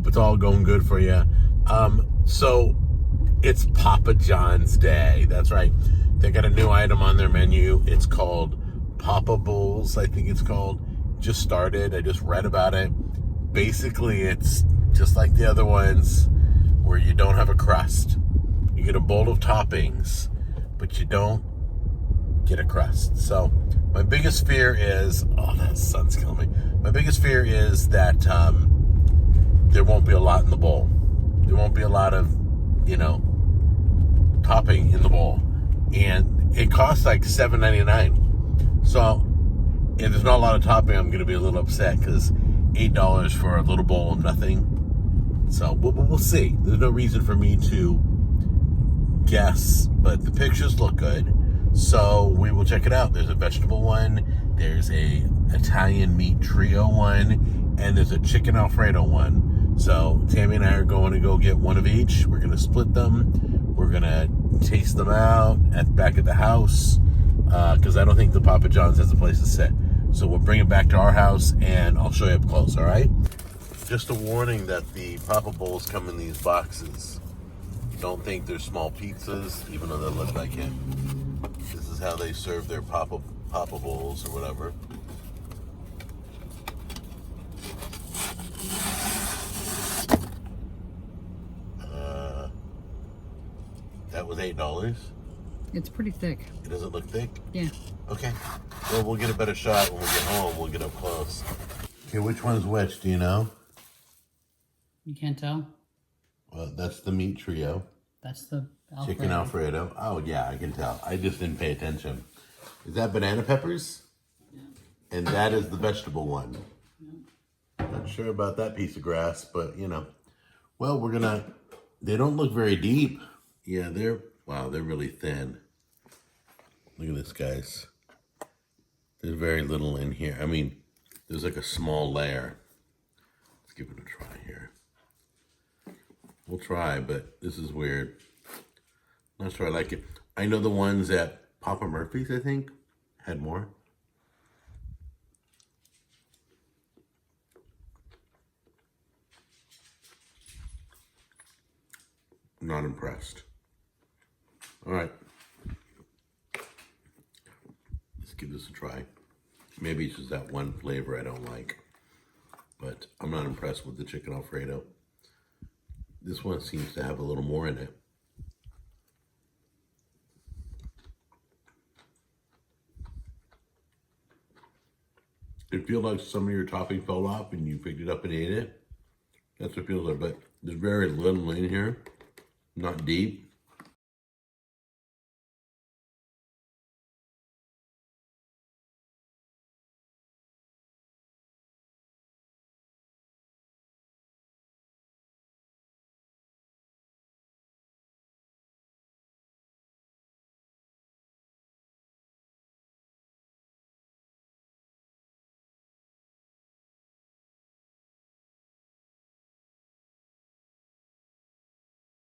it's all going good for you. So it's Papa John's Day. That's right. They got a new item on their menu. It's called Papa Bowls, I think it's called. Just started. I just read about it. Basically, it's just like the other ones where you don't have a crust. You get a bowl of toppings, but you don't get a crust. So my biggest fear is, oh, that sun's killing me. My biggest fear is that there won't be a lot in the bowl. There won't be a lot of, topping in the bowl. And it costs like $7.99. So if there's not a lot of topping, I'm going to be a little upset because $8 for a little bowl of nothing. So we'll see. There's no reason for me to guess, but the pictures look good. So we will check it out. There's a vegetable one, there's a Italian meat trio one, and there's a chicken Alfredo one. So Tammy and I are going to go get one of each. We're going to split them. We're going to taste them out back at the house because I don't think the Papa John's has a place to sit. So we'll bring it back to our house and I'll show you up close, all right? Just a warning that the Papa Bowls come in these boxes. Don't think they're small pizzas, even though they look like it. This is how they serve their Papa Bowls or whatever. That was $8. It's pretty thick. It doesn't look thick? Yeah. Okay. Well, we'll get a better shot when we get home. We'll get up close. Okay, which one's which? Do you know? You can't tell? Well, that's the meat trio. That's the Alfredo. Chicken Alfredo. Oh, yeah, I can tell. I just didn't pay attention. Is that banana peppers? Yeah. And that is the vegetable one. Yeah. Not sure about that piece of grass, but, Well, they don't look very deep. Yeah, they're really thin. Look at this, guys. There's very little in here. I mean, there's like a small layer. Let's give it a try here. We'll try, but this is weird. Not sure I like it. I know the ones at Papa Murphy's, I think, had more. Not impressed. All right. Let's give this a try. Maybe it's just that one flavor I don't like. But I'm not impressed with the chicken Alfredo. This one seems to have a little more in it. It feels like some of your topping fell off and you picked it up and ate it. That's what it feels like, but there's very little in here. Not deep.